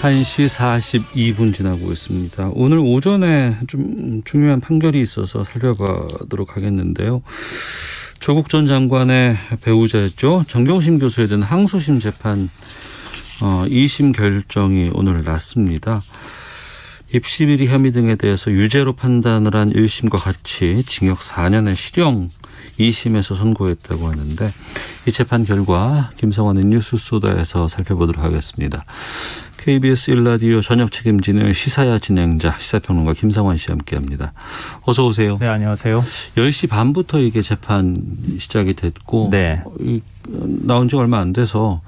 1시 42분 지나고 있습니다. 오늘 오전에 좀 중요한 판결이 있어서 살펴보도록 하겠는데요. 조국 전 장관의 배우자였죠. 정경심 교수에 대한 항소심 재판 2심 결정이 오늘 났습니다. 입시 비리 혐의 등에 대해서 유죄로 판단을 한 1심과 같이 징역 4년의 실형 2심에서 선고했다고 하는데 이 재판 결과 김성환의 뉴스소다에서 살펴보도록 하겠습니다. KBS 1라디오 저녁 책임지는 시사야 진행자 시사평론가 김성환 씨와 함께합니다. 어서 오세요. 네, 안녕하세요. 10시 반부터 이게 재판 시작이 됐고 네. 나온 지 얼마 안 돼서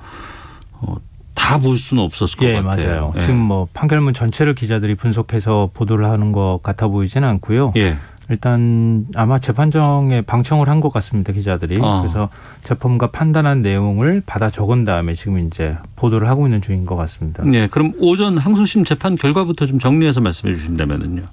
다 볼 수는 없었을 것 같아요. 맞아요. 지금 뭐 판결문 전체를 기자들이 분석해서 보도를 하는 것 같아 보이지는 않고요. 예. 일단 아마 재판정에 방청을 한 것 같습니다, 기자들이. 그래서 재판부가 판단한 내용을 받아 적은 다음에 지금 이제 보도를 하고 있는 중인 것 같습니다. 네, 그럼 오전 항소심 재판 결과부터 좀 정리해서 말씀해 주신다면요.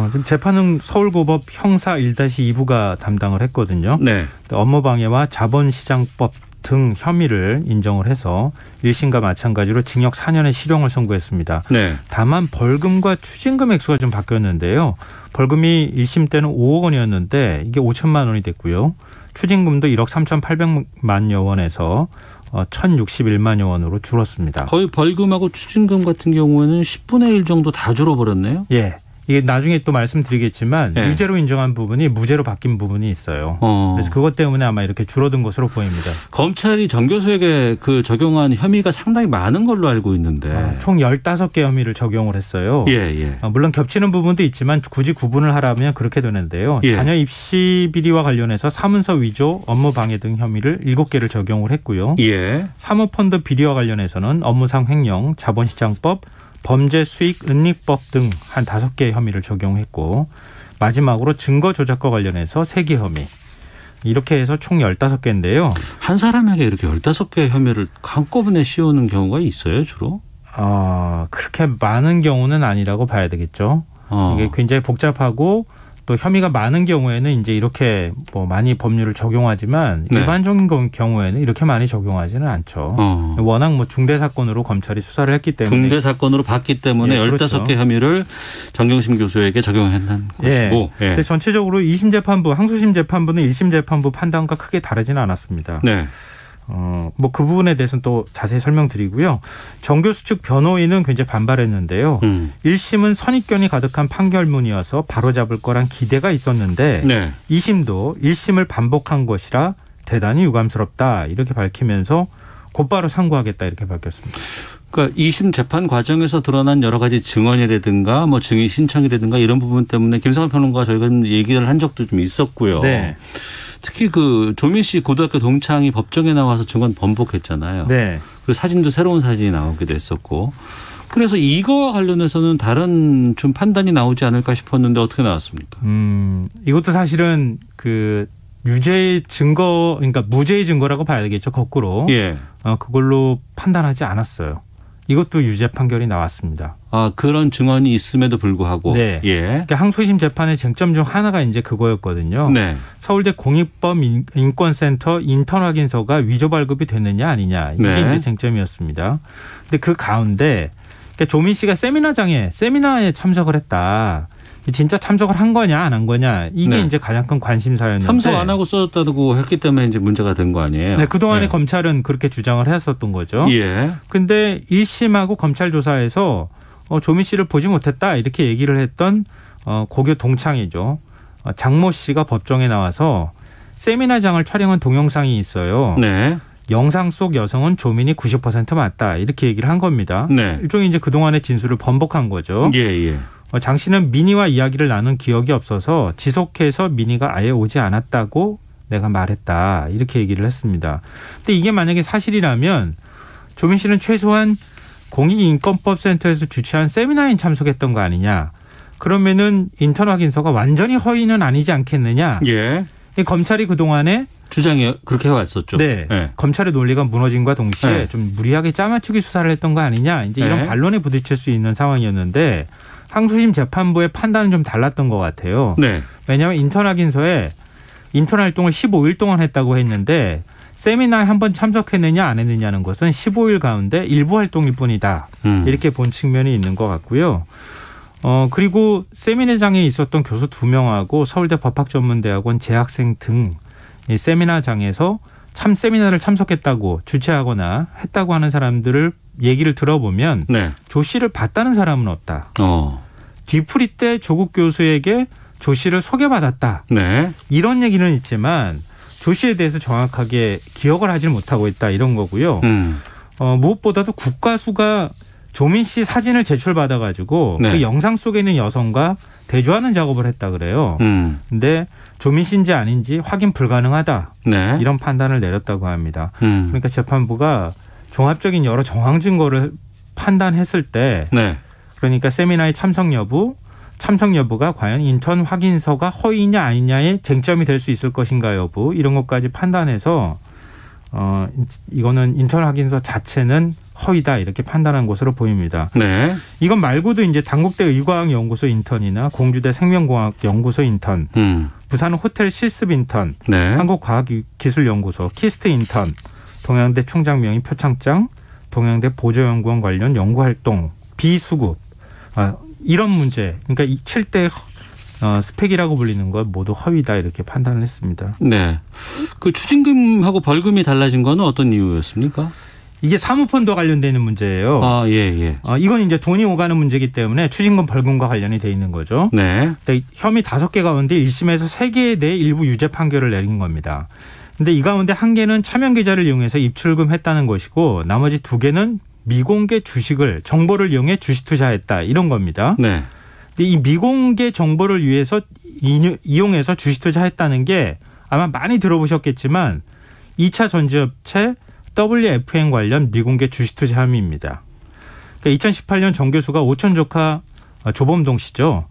지금 재판은 서울고법 형사 1-2부가 담당을 했거든요. 네. 업무방해와 자본시장법 등 혐의를 인정을 해서 1심과 마찬가지로 징역 4년의 실형을 선고했습니다. 네. 다만 벌금과 추징금 액수가 좀 바뀌었는데요. 벌금이 1심 때는 5억 원이었는데 이게 5천만 원이 됐고요. 추징금도 1억 3,800만여 원에서 1,061만여 원으로 줄었습니다. 거의 벌금하고 추징금 같은 경우에는 10분의 1 정도 다 줄어버렸네요. 예. 이게 나중에 또 말씀드리겠지만 유죄로 인정한 부분이 무죄로 바뀐 부분이 있어요. 그래서 그것 때문에 아마 이렇게 줄어든 것으로 보입니다. 검찰이 정 교수에게 적용한 혐의가 상당히 많은 걸로 알고 있는데. 총 15개 혐의를 적용을 했어요. 예. 물론 겹치는 부분도 있지만 굳이 구분을 하라면 그렇게 되는데요. 예. 자녀 입시 비리와 관련해서 사문서 위조, 업무 방해 등 혐의를 7개를 적용을 했고요. 예. 사모펀드 비리와 관련해서는 업무상 횡령, 자본시장법, 범죄 수익 은닉법 등 한 5개의 혐의를 적용했고 마지막으로 증거 조작과 관련해서 3개 혐의. 이렇게 해서 총 15개인데요. 한 사람에게 이렇게 15개의 혐의를 한꺼번에 씌우는 경우가 있어요, 주로? 그렇게 많은 경우는 아니라고 봐야 되겠죠. 이게 굉장히 복잡하고 또 혐의가 많은 경우에는 이제 이렇게 뭐 많이 법률을 적용하지만 네. 일반적인 경우에는 이렇게 많이 적용하지는 않죠. 워낙 뭐 중대 사건으로 검찰이 수사를 했기 때문에 중대 사건으로 봤기 때문에 15개 혐의를 정경심 교수에게 적용했는 것이고. 예. 근데 전체적으로 2심 재판부, 항소심 재판부는 1심 재판부 판단과 크게 다르지는 않았습니다. 네. 뭐 그 부분에 대해서는 또 자세히 설명드리고요. 정 교수 측 변호인은 굉장히 반발했는데요. 1심은 선입견이 가득한 판결문이어서 바로잡을 거란 기대가 있었는데 네. 2심도 1심을 반복한 것이라 대단히 유감스럽다 이렇게 밝히면서 곧바로 상고하겠다 이렇게 밝혔습니다. 그러니까 2심 재판 과정에서 드러난 여러 가지 증언이라든가 뭐 증인 신청이라든가 이런 부분 때문에 김성환 평론가가 저희가 얘기를 한 적도 좀 있었고요. 네. 특히 조민 씨 고등학교 동창이 법정에 나와서 증언 번복했잖아요. 네. 그리고 사진도 새로운 사진이 나오기도 했었고. 그래서 이거와 관련해서는 다른 좀 판단이 나오지 않을까 싶었는데 어떻게 나왔습니까? 이것도 사실은 유죄의 증거, 그러니까 무죄의 증거라고 봐야 되겠죠. 거꾸로. 예. 그걸로 판단하지 않았어요. 이것도 유죄 판결이 나왔습니다. 그런 증언이 있음에도 불구하고. 네. 예. 그러니까 항소심 재판의 쟁점 중 하나가 이제 그거였거든요. 네. 서울대 공익범 인권센터 인턴 확인서가 위조 발급이 됐느냐 아니냐 이게 네. 이제 쟁점이었습니다. 근데 그 가운데 그러니까 조민 씨가 세미나에 참석을 했다. 진짜 참석을 한 거냐 안 한 거냐 이게 네. 이제 가장 큰 관심사였는데 참석 안 하고 써졌다고 했기 때문에 이제 문제가 된 거 아니에요? 네, 그동안에 검찰은 그렇게 주장을 했었던 거죠. 예. 근데 1심하고 검찰 조사에서 조민 씨를 보지 못했다 이렇게 얘기를 했던 고교 동창이죠. 장모 씨가 법정에 나와서 세미나장을 촬영한 동영상이 있어요. 네. 영상 속 여성은 조민이 90% 맞다 이렇게 얘기를 한 겁니다. 네. 일종의 이제 그동안의 진술을 번복한 거죠. 예. 장 씨는 민희와 이야기를 나눈 기억이 없어서 지속해서 민희가 아예 오지 않았다고 내가 말했다 이렇게 얘기를 했습니다. 근데 이게 만약에 사실이라면 조민 씨는 최소한 공익인권법센터에서 주최한 세미나에 참석했던 거 아니냐. 그러면은 인턴 확인서가 완전히 허위는 아니지 않겠느냐. 예. 검찰이 그동안에 주장이 그렇게 해왔었죠. 네. 네. 검찰의 논리가 무너짐과 동시에 좀 무리하게 짜맞추기 수사를 했던 거 아니냐. 이제 이런 반론에 부딪힐 수 있는 상황이었는데 항소심 재판부의 판단은 좀 달랐던 것 같아요. 네. 왜냐하면 인턴 확인서에 인턴 활동을 15일 동안 했다고 했는데 세미나에 한번 참석했느냐 안 했느냐는 것은 15일 가운데 일부 활동일 뿐이다. 이렇게 본 측면이 있는 것 같고요. 그리고 세미나장에 있었던 교수 2명하고 서울대 법학전문대학원 재학생 등 이 세미나장에서 세미나를 참석했다고 주최하거나 했다고 하는 사람들을 얘기를 들어보면 네. 조 씨를 봤다는 사람은 없다. 뒤풀이 때 조국 교수에게 조 씨를 소개받았다. 네. 이런 얘기는 있지만 조 씨에 대해서 정확하게 기억을 하지 못하고 있다 이런 거고요. 무엇보다도 국가수가 조민 씨 사진을 제출받아가지고 네. 그 영상 속에 있는 여성과 대조하는 작업을 했다 그래요. 근데 조민 씨인지 아닌지 확인 불가능하다. 네. 이런 판단을 내렸다고 합니다. 그러니까 재판부가 종합적인 여러 정황 증거를 판단했을 때 네. 그러니까 세미나의 참석 여부가 과연 인턴 확인서가 허위냐 아니냐의 쟁점이 될 수 있을 것인가 여부 이런 것까지 판단해서 이거는 인턴 확인서 자체는 허위다 이렇게 판단한 것으로 보입니다. 네. 이건 말고도 이제 단국대 의과학연구소 인턴이나 공주대 생명공학연구소 인턴, 부산 호텔 실습 인턴, 네. 한국과학기술연구소 키스트 인턴, 동양대 총장 명의 표창장, 동양대 보조연구원 관련 연구활동, 비수급 이런 문제, 그러니까 이 7대 스펙이라고 불리는 것 모두 허위다 이렇게 판단을 했습니다. 네. 그 추징금하고 벌금이 달라진 건 어떤 이유였습니까? 이게 사모펀드와 관련되는 문제예요. 예. 이건 이제 돈이 오가는 문제이기 때문에 추징금 벌금과 관련이 돼 있는 거죠. 네. 혐의 5개 가운데 1심에서 3개에 대해 일부 유죄 판결을 내린 겁니다. 근데 이 가운데 1개는 차명 계좌를 이용해서 입출금했다는 것이고 나머지 2개는 미공개 정보를 이용해 주식 투자했다 이런 겁니다. 네. 근데 이 미공개 정보를 이용해서 주식 투자했다는 게 아마 많이 들어보셨겠지만 2차 전지업체 WFM 관련 미공개 주식 투자 혐의입니다. 그러니까 2018년 정 교수가 오촌 조카 조범동 씨죠.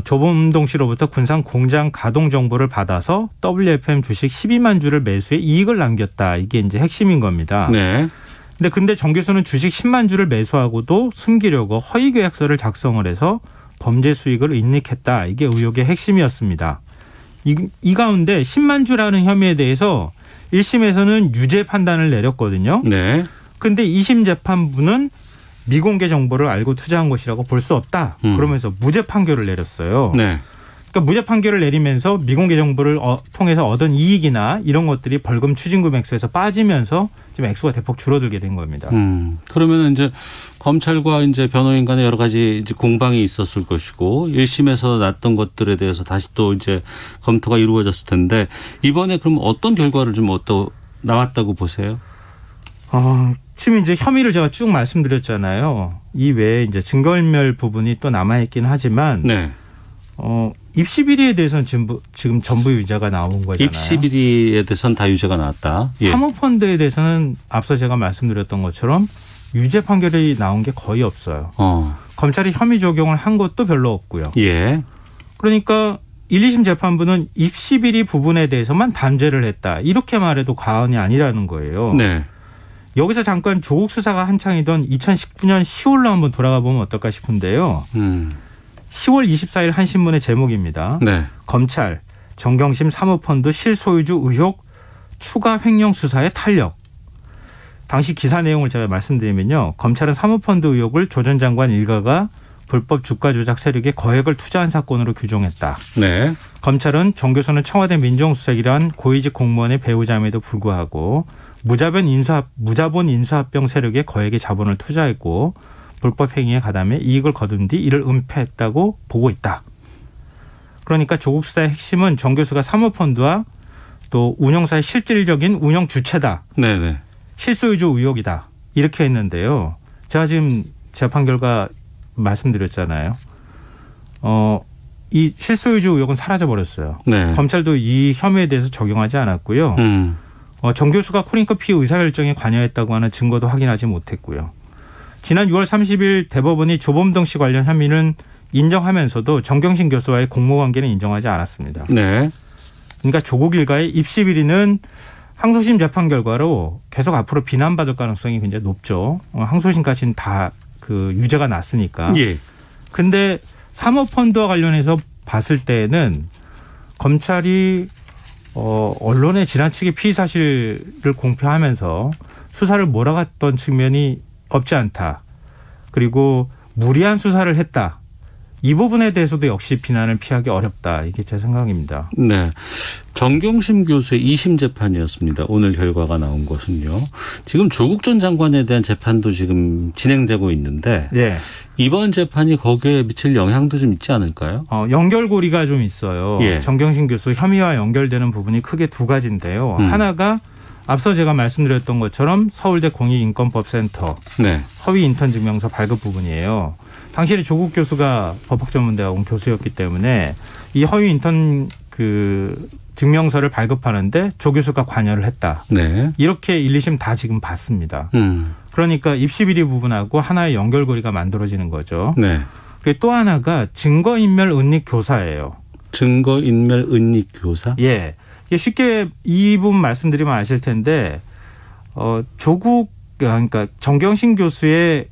조범동 씨로부터 군산 공장 가동 정보를 받아서 WFM 주식 12만 주를 매수해 이익을 남겼다. 이게 이제 핵심인 겁니다. 네. 근데 정 교수는 주식 10만 주를 매수하고도 숨기려고 허위 계약서를 작성을 해서 범죄 수익을 인닉했다. 이게 의혹의 핵심이었습니다. 이 가운데 10만 주라는 혐의에 대해서 1심에서는 유죄 판단을 내렸거든요. 네. 그런데 2심 재판부는 미공개 정보를 알고 투자한 것이라고 볼 수 없다. 그러면서 무죄 판결을 내렸어요. 네. 그러니까 무죄 판결을 내리면서 미공개 정보를 통해서 얻은 이익이나 이런 것들이 벌금 추징금 액수에서 빠지면서 지금 액수가 대폭 줄어들게 된 겁니다. 그러면 이제 검찰과 이제 변호인 간에 여러 가지 이제 공방이 있었을 것이고 1심에서 났던 것들에 대해서 다시 또 이제 검토가 이루어졌을 텐데 이번에 그럼 어떤 결과를 좀 나왔다고 보세요? 지금 이제 혐의를 제가 쭉 말씀드렸잖아요. 이 외에 이제 증거인멸 부분이 또 남아있긴 하지만 네. 입시 비리에 대해서는 지금 전부 유죄가 나온 거잖아요. 입시 비리에 대해서는 다 유죄가 나왔다. 예. 사모펀드에 대해서는 앞서 제가 말씀드렸던 것처럼 유죄 판결이 나온 게 거의 없어요. 검찰이 혐의 적용을 한 것도 별로 없고요. 예. 그러니까 1, 2심 재판부는 입시 비리 부분에 대해서만 단죄를 했다. 이렇게 말해도 과언이 아니라는 거예요. 네. 여기서 잠깐 조국 수사가 한창이던 2019년 10월로 한번 돌아가 보면 어떨까 싶은데요. 10월 24일 한 신문의 제목입니다. 네. 검찰 정경심 사모펀드 실소유주 의혹 추가 횡령 수사에 탄력. 당시 기사 내용을 제가 말씀드리면요. 검찰은 사모펀드 의혹을 조 전 장관 일가가 불법 주가 조작 세력에 거액을 투자한 사건으로 규정했다. 네. 검찰은 정 교수는 청와대 민정수석이란 고위직 공무원의 배우자임에도 불구하고 무자본 인수합병 세력에 거액의 자본을 투자했고 불법 행위에 가담해 이익을 거둔 뒤 이를 은폐했다고 보고 있다. 그러니까 조국 수사의 핵심은 정 교수가 사모펀드와 또 운영사의 실질적인 운영 주체다. 네네. 실소유주 의혹이다. 이렇게 했는데요. 제가 지금 재판 결과 말씀드렸잖아요. 이 실소유주 의혹은 사라져버렸어요. 네. 검찰도 이 혐의에 대해서 적용하지 않았고요. 정 교수가 코링커피 의사결정에 관여했다고 하는 증거도 확인하지 못했고요. 지난 6월 30일 대법원이 조범동 씨 관련 혐의는 인정하면서도 정경심 교수와의 공모관계는 인정하지 않았습니다. 네. 그러니까 조국 일가의 입시 비리는 항소심 재판 결과로 계속 앞으로 비난받을 가능성이 굉장히 높죠. 항소심까지는 다 그 유죄가 났으니까. 예. 근데 사모펀드와 관련해서 봤을 때에는 검찰이 언론에 지나치게 피의 사실을 공표하면서 수사를 몰아갔던 측면이 없지 않다. 그리고 무리한 수사를 했다. 이 부분에 대해서도 역시 비난을 피하기 어렵다. 이게 제 생각입니다. 네. 정경심 교수의 2심 재판이었습니다. 오늘 결과가 나온 것은요. 지금 조국 전 장관에 대한 재판도 지금 진행되고 있는데 네. 이번 재판이 거기에 미칠 영향도 좀 있지 않을까요? 연결고리가 좀 있어요. 예. 정경심 교수 혐의와 연결되는 부분이 크게 두 가지인데요. 하나가 앞서 제가 말씀드렸던 것처럼 서울대 공익인권법센터 네. 허위 인턴 증명서 발급 부분이에요. 당시에 조국 교수가 법학전문대학원 교수였기 때문에 이 허위 인턴 증명서를 발급하는데 조 교수가 관여를 했다. 네. 이렇게 1, 2심 다 지금 봤습니다. 그러니까 입시 비리 부분하고 하나의 연결고리가 만들어지는 거죠. 네. 그리고 또 하나가 증거인멸 은닉 교사예요. 증거인멸 은닉 교사? 예. 쉽게 이 부분 말씀드리면 아실 텐데 그러니까 정경심 교수의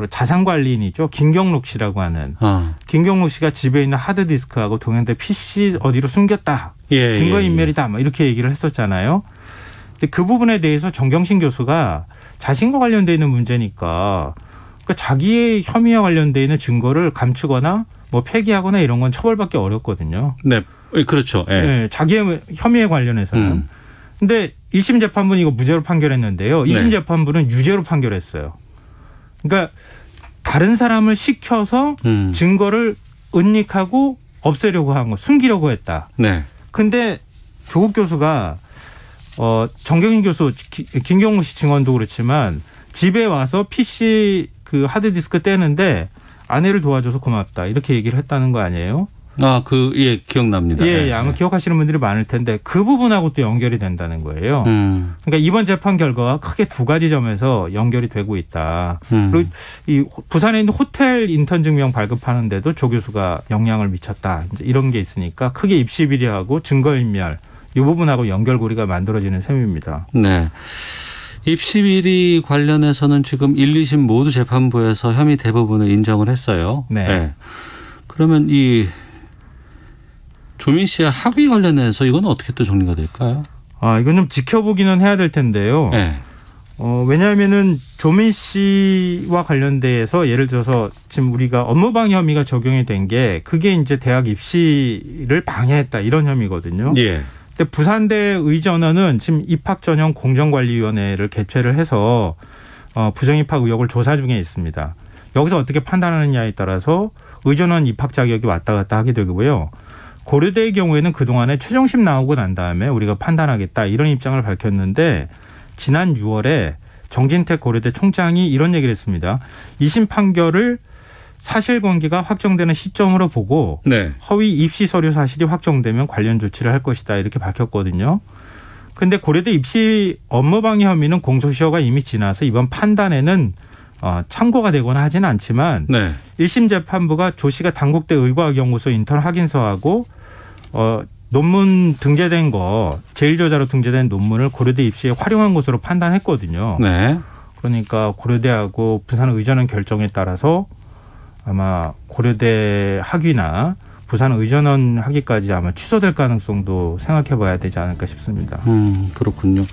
자산관리인이죠. 김경록 씨라고 하는. 김경록 씨가 집에 있는 하드디스크하고 동영대 PC 어디로 숨겼다. 예, 증거인멸이다. 뭐 이렇게 얘기를 했었잖아요. 근데 그 부분에 대해서 정경심 교수가 자신과 관련되어 있는 문제니까 그러니까 자기의 혐의와 관련되어 있는 증거를 감추거나 뭐 폐기하거나 이런 건 처벌받기 어렵거든요. 네. 그렇죠. 예. 네, 자기의 혐의에 관련해서는. 근데 1심 재판부는 이거 무죄로 판결했는데요. 2심 네. 재판부는 유죄로 판결했어요. 그러니까 다른 사람을 시켜서 증거를 은닉하고 없애려고 한 거, 숨기려고 했다. 네. 근데 조국 교수가 정경심 교수, 김경록 씨 증언도 그렇지만 집에 와서 PC 하드디스크 떼는데 아내를 도와줘서 고맙다. 이렇게 얘기를 했다는 거 아니에요? 예, 기억납니다. 예, 아마 기억하시는 분들이 많을 텐데 그 부분하고 또 연결이 된다는 거예요. 그러니까 이번 재판 결과가 크게 두 가지 점에서 연결이 되고 있다. 그리고 이 부산에 있는 호텔 인턴 증명 발급하는데도 조 교수가 영향을 미쳤다. 이제 이런 게 있으니까 크게 입시 비리하고 증거인멸 이 부분하고 연결고리가 만들어지는 셈입니다. 네. 입시 비리 관련해서는 지금 1, 2심 모두 재판부에서 혐의 대부분을 인정을 했어요. 네. 네. 그러면 이 조민 씨의 학위 관련해서 이건 어떻게 또 정리가 될까요? 이건 좀 지켜보기는 해야 될 텐데요. 네. 왜냐하면은 조민 씨와 관련돼서 예를 들어서 지금 우리가 업무방해 혐의가 적용이 된 게 그게 이제 대학 입시를 방해했다 이런 혐의거든요. 예. 근데 부산대 의전원은 지금 입학전형 공정관리위원회를 개최를 해서 부정입학 의혹을 조사 중에 있습니다. 여기서 어떻게 판단하느냐에 따라서 의전원 입학 자격이 왔다 갔다 하게 되고요. 고려대의 경우에는 그동안에 최종심 나오고 난 다음에 우리가 판단하겠다 이런 입장을 밝혔는데 지난 6월에 정진택 고려대 총장이 이런 얘기를 했습니다. 2심 판결을 사실관계가 확정되는 시점으로 보고 네. 허위 입시 서류 사실이 확정되면 관련 조치를 할 것이다 이렇게 밝혔거든요. 그런데 고려대 입시 업무방해 혐의는 공소시효가 이미 지나서 이번 판단에는 참고가 되거나 하지는 않지만 네. 1심 재판부가 조 씨가 단국대 의과학연구소 인턴 확인서하고 논문 등재된 거 제1저자로 등재된 논문을 고려대 입시에 활용한 것으로 판단했거든요. 네. 그러니까 고려대하고 부산 의전원 결정에 따라서 아마 고려대 학위나 부산 의전원 학위까지 아마 취소될 가능성도 생각해 봐야 되지 않을까 싶습니다. 그렇군요.